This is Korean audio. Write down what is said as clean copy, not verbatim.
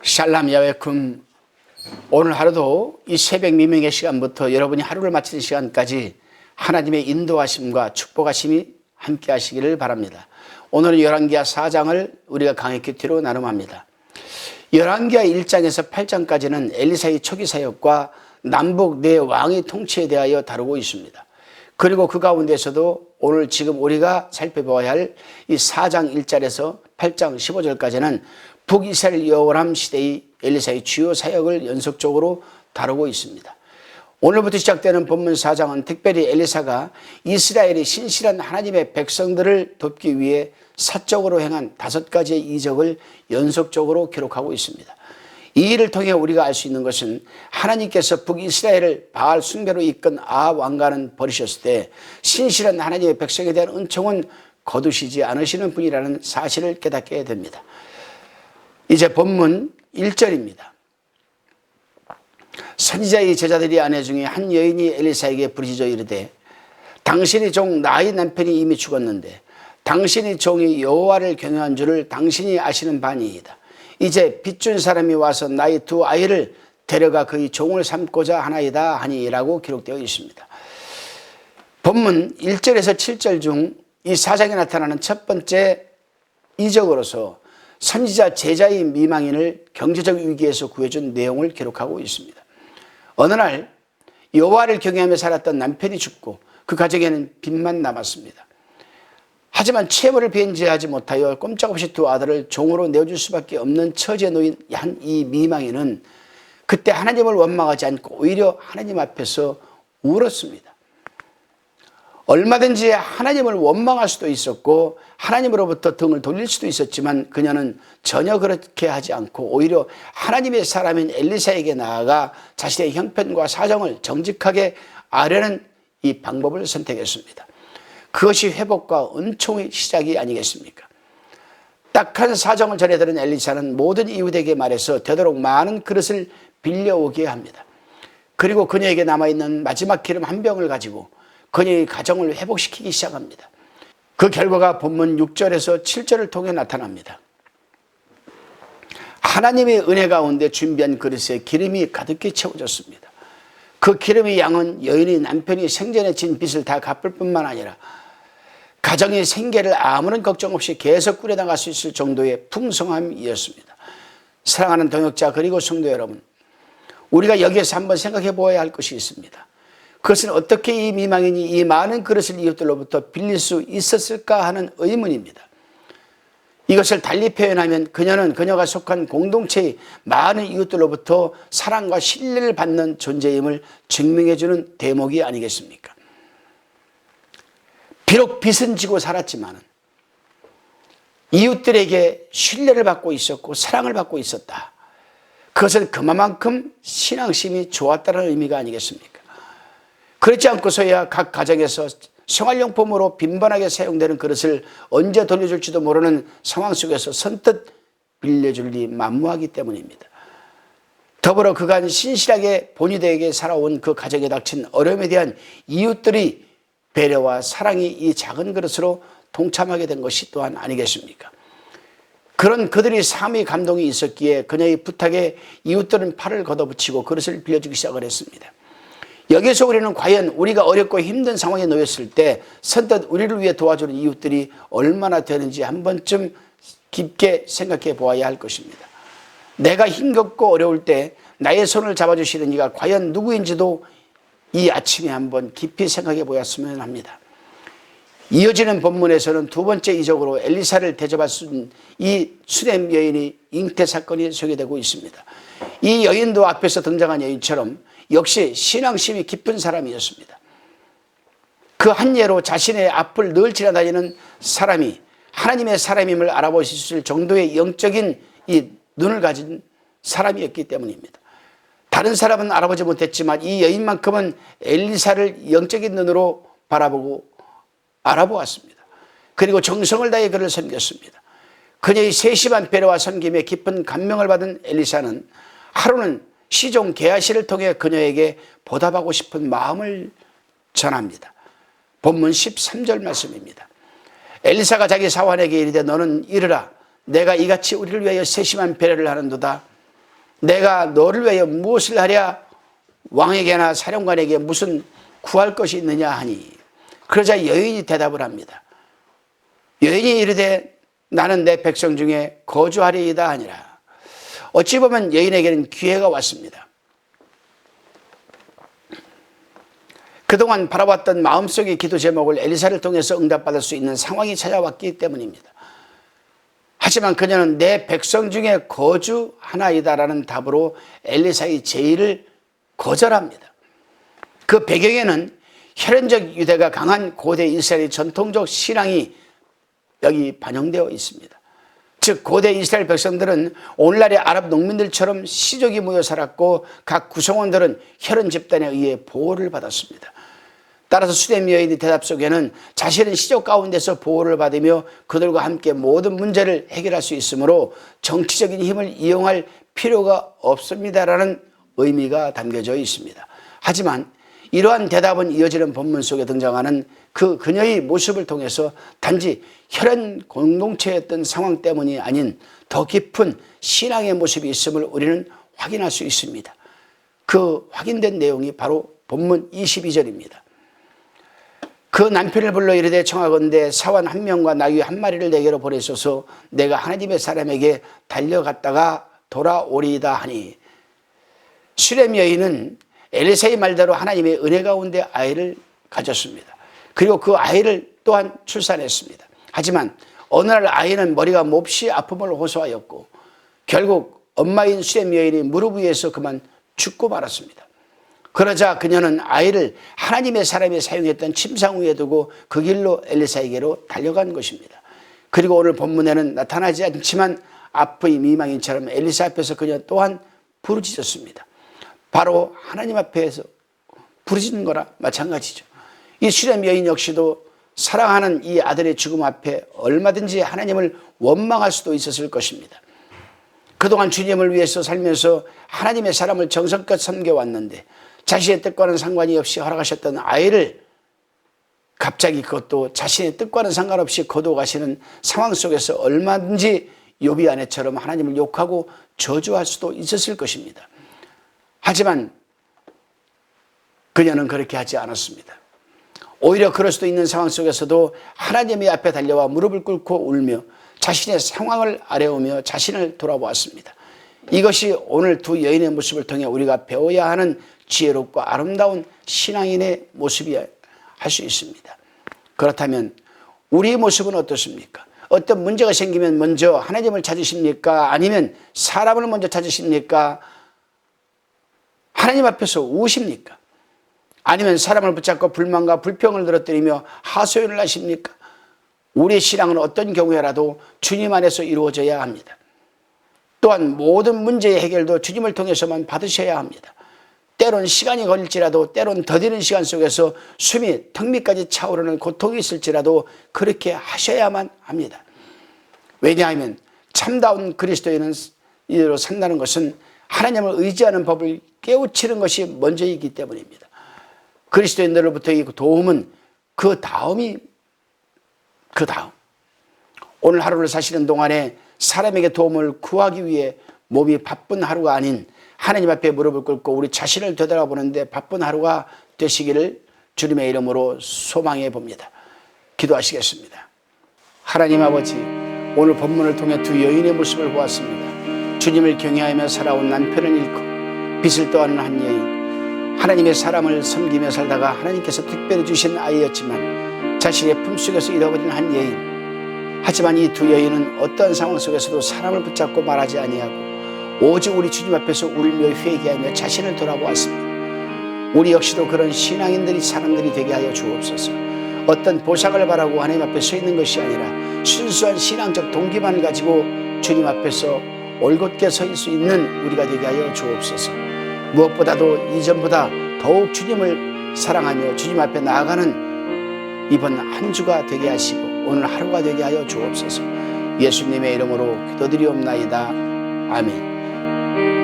샬람 야웨쿰. 오늘 하루도 이 새벽 미명의 시간부터 여러분이 하루를 마치는 시간까지 하나님의 인도하심과 축복하심이 함께 하시기를 바랍니다. 오늘은 열왕기하 4장을 우리가 강의 큐티로 나눔합니다. 열왕기하 1장에서 8장까지는 엘리사의 초기 사역과 남북 네 왕의 통치에 대하여 다루고 있습니다. 그리고 그 가운데서도 오늘 지금 우리가 살펴봐야 할 이 4장 1절에서 8장 15절까지는 북이스라엘 여호람 시대의 엘리사의 주요 사역을 연속적으로 다루고 있습니다. 오늘부터 시작되는 본문 4장은 특별히 엘리사가 이스라엘의 신실한 하나님의 백성들을 돕기 위해 사적으로 행한 5가지의 이적을 연속적으로 기록하고 있습니다. 이 일을 통해 우리가 알 수 있는 것은 하나님께서 북이스라엘을 바알 숭배로 이끈 아합 왕가는 버리셨을 때 신실한 하나님의 백성에 대한 은총은 거두시지 않으시는 분이라는 사실을 깨닫게 됩니다. 이제 본문 1절입니다. 선지자의 제자들이 아내 중에 한 여인이 엘리사에게 부르짖어 이르되 당신의 종 나의 남편이 이미 죽었는데 당신의 종이 여호와를 경외한 줄을 당신이 아시는 바니이다. 이제 빚준 사람이 와서 나의 2 아이를 데려가 그의 종을 삼고자 하나이다 하니라고 기록되어 있습니다. 본문 1절에서 7절 중 이 4장에 나타나는 첫 번째 이적으로서 선지자 제자의 미망인을 경제적 위기에서 구해준 내용을 기록하고 있습니다. 어느 날 여호와를 경외하며 살았던 남편이 죽고 그 가정에는 빚만 남았습니다. 하지만 채무를 변제하지 못하여 꼼짝없이 2 아들을 종으로 내어줄 수밖에 없는 처지에 놓인 한 이 미망인은 그때 하나님을 원망하지 않고 오히려 하나님 앞에서 울었습니다. 얼마든지 하나님을 원망할 수도 있었고 하나님으로부터 등을 돌릴 수도 있었지만 그녀는 전혀 그렇게 하지 않고 오히려 하나님의 사람인 엘리사에게 나아가 자신의 형편과 사정을 정직하게 아뢰는 이 방법을 선택했습니다. 그것이 회복과 은총의 시작이 아니겠습니까? 딱한 사정을 전해들은 엘리사는 모든 이웃에게 말해서 되도록 많은 그릇을 빌려오게 합니다. 그리고 그녀에게 남아있는 마지막 기름 1병을 가지고 그녀의 가정을 회복시키기 시작합니다. 그 결과가 본문 6절에서 7절을 통해 나타납니다. 하나님의 은혜 가운데 준비한 그릇에 기름이 가득히 채워졌습니다. 그 기름의 양은 여인의 남편이 생전에 진 빚을 다 갚을 뿐만 아니라 가정의 생계를 아무런 걱정 없이 계속 꾸려나갈 수 있을 정도의 풍성함이었습니다. 사랑하는 동역자 그리고 성도 여러분, 우리가 여기에서 한번 생각해 보아야 할 것이 있습니다. 그것은 어떻게 이 미망인이 이 많은 그릇을 이웃들로부터 빌릴 수 있었을까 하는 의문입니다. 이것을 달리 표현하면 그녀는 그녀가 속한 공동체의 많은 이웃들로부터 사랑과 신뢰를 받는 존재임을 증명해주는 대목이 아니겠습니까? 비록 빚은 지고 살았지만 이웃들에게 신뢰를 받고 있었고 사랑을 받고 있었다. 그것은 그만큼 신앙심이 좋았다는 의미가 아니겠습니까? 그렇지 않고서야 각 가정에서 생활용품으로 빈번하게 사용되는 그릇을 언제 돌려줄지도 모르는 상황 속에서 선뜻 빌려줄 리 만무하기 때문입니다. 더불어 그간 신실하게 본유대에게 살아온 그 가정에 닥친 어려움에 대한 이웃들의 배려와 사랑이 이 작은 그릇으로 동참하게 된 것이 또한 아니겠습니까? 그런 그들의 삶의 감동이 있었기에 그녀의 부탁에 이웃들은 팔을 걷어붙이고 그릇을 빌려주기 시작을 했습니다. 여기서 우리는 과연 우리가 어렵고 힘든 상황에 놓였을 때 선뜻 우리를 위해 도와주는 이웃들이 얼마나 되는지 한 번쯤 깊게 생각해 보아야 할 것입니다. 내가 힘겹고 어려울 때 나의 손을 잡아주시는 이가 과연 누구인지도 이 아침에 한번 깊이 생각해 보았으면 합니다. 이어지는 본문에서는 2번째 이적으로 엘리사를 대접할 수 있는 이 수넴 여인의 잉태 사건이 소개되고 있습니다. 이 여인도 앞에서 등장한 여인처럼 역시 신앙심이 깊은 사람이었습니다. 그 한 예로 자신의 앞을 늘 지나다니는 사람이 하나님의 사람임을 알아볼 수 있을 정도의 영적인 이 눈을 가진 사람이었기 때문입니다. 다른 사람은 알아보지 못했지만 이 여인만큼은 엘리사를 영적인 눈으로 바라보고 알아보았습니다. 그리고 정성을 다해 그를 섬겼습니다. 그녀의 세심한 배려와 섬김에 깊은 감명을 받은 엘리사는 하루는 시종 게하시를 통해 그녀에게 보답하고 싶은 마음을 전합니다. 본문 13절 말씀입니다. 엘리사가 자기 사환에게 이르되 너는 이르라 내가 이같이 우리를 위하여 세심한 배려를 하는도다. 내가 너를 위하여 무엇을 하랴? 왕에게나 사령관에게 무슨 구할 것이 있느냐 하니, 그러자 여인이 대답을 합니다. 여인이 이르되 나는 내 백성 중에 거주하리이다 하니라. 어찌 보면 여인에게는 기회가 왔습니다. 그동안 바라봤던 마음속의 기도 제목을 엘리사를 통해서 응답받을 수 있는 상황이 찾아왔기 때문입니다. 하지만 그녀는 내 백성 중에 거주하나이다라는 답으로 엘리사의 제의를 거절합니다. 그 배경에는 혈연적 유대가 강한 고대 이스라엘의 전통적 신앙이 여기 반영되어 있습니다. 즉 고대 이스라엘 백성들은 오늘날의 아랍 농민들처럼 시족이 모여 살았고 각 구성원들은 혈연 집단에 의해 보호를 받았습니다. 따라서 수렘 여인의 대답 속에는 자신은 시족 가운데서 보호를 받으며 그들과 함께 모든 문제를 해결할 수 있으므로 정치적인 힘을 이용할 필요가 없습니다라는 의미가 담겨져 있습니다. 하지만 이러한 대답은 이어지는 본문 속에 등장하는 그 그녀의 모습을 통해서 단지 혈연 공동체였던 상황 때문이 아닌 더 깊은 신앙의 모습이 있음을 우리는 확인할 수 있습니다. 그 확인된 내용이 바로 본문 22절입니다. 그 남편을 불러 이르되 청하건대 사원 한 명과 나귀 한 마리를 내게로 보내소서 내가 하나님의 사람에게 달려갔다가 돌아오리이다 하니, 수렘 여인은 엘리사의 말대로 하나님의 은혜 가운데 아이를 가졌습니다. 그리고 그 아이를 또한 출산했습니다. 하지만 어느 날 아이는 머리가 몹시 아픔을 호소하였고 결국 엄마인 수렘 여인이 무릎 위에서 그만 죽고 말았습니다. 그러자 그녀는 아이를 하나님의 사람이 사용했던 침상 위에 두고 그 길로 엘리사에게로 달려간 것입니다. 그리고 오늘 본문에는 나타나지 않지만 앞의 미망인처럼 엘리사 앞에서 그녀 또한 부르짖었습니다. 바로 하나님 앞에서 부르짖는 거나 마찬가지죠. 이 수렘 여인 역시도 사랑하는 이 아들의 죽음 앞에 얼마든지 하나님을 원망할 수도 있었을 것입니다. 그동안 주님을 위해서 살면서 하나님의 사람을 정성껏 섬겨왔는데 자신의 뜻과는 상관이 없이 허락하셨던 아이를 갑자기 그것도 자신의 뜻과는 상관없이 거둬가시는 상황 속에서 얼마든지 욥이 아내처럼 하나님을 욕하고 저주할 수도 있었을 것입니다. 하지만 그녀는 그렇게 하지 않았습니다. 오히려 그럴 수도 있는 상황 속에서도 하나님의 앞에 달려와 무릎을 꿇고 울며 자신의 상황을 아뢰오며 자신을 돌아보았습니다. 이것이 오늘 두 여인의 모습을 통해 우리가 배워야 하는 지혜롭고 아름다운 신앙인의 모습이야 할 수 있습니다. 그렇다면 우리의 모습은 어떻습니까? 어떤 문제가 생기면 먼저 하나님을 찾으십니까? 아니면 사람을 먼저 찾으십니까? 하나님 앞에서 우십니까? 아니면 사람을 붙잡고 불만과 불평을 늘어뜨리며 하소연을 하십니까? 우리의 신앙은 어떤 경우에라도 주님 안에서 이루어져야 합니다. 또한 모든 문제의 해결도 주님을 통해서만 받으셔야 합니다. 때론 시간이 걸릴지라도, 때론 더디는 시간 속에서 숨이 턱 밑까지 차오르는 고통이 있을지라도 그렇게 하셔야만 합니다. 왜냐하면 참다운 그리스도인은 이대로 산다는 것은 하나님을 의지하는 법을 깨우치는 것이 먼저이기 때문입니다. 그리스도인들로부터의 도움은 그 다음. 오늘 하루를 사시는 동안에 사람에게 도움을 구하기 위해 몸이 바쁜 하루가 아닌 하나님 앞에 무릎을 꿇고 우리 자신을 되돌아보는데 바쁜 하루가 되시기를 주님의 이름으로 소망해 봅니다. 기도하시겠습니다. 하나님 아버지, 오늘 본문을 통해 두 여인의 모습을 보았습니다. 주님을 경외하며 살아온 남편을 잃고 빚을 떠안는 한 여인, 하나님의 사람을 섬기며 살다가 하나님께서 특별히 주신 아이였지만 자신의 품속에서 잃어버린 한 여인. 하지만 이 두 여인은 어떠한 상황 속에서도 사람을 붙잡고 말하지 아니하고 오직 우리 주님 앞에서 울며 회개하며 자신을 돌아보았습니다. 우리 역시도 그런 신앙인들이 사람들이 되게 하여 주옵소서. 어떤 보상을 바라고 하나님 앞에 서 있는 것이 아니라 순수한 신앙적 동기만을 가지고 주님 앞에서 올곧게 설 수 있는 우리가 되게 하여 주옵소서. 무엇보다도 이전보다 더욱 주님을 사랑하며 주님 앞에 나아가는 이번 한 주가 되게 하시고 오늘 하루가 되게 하여 주옵소서. 예수님의 이름으로 기도드리옵나이다. 아멘.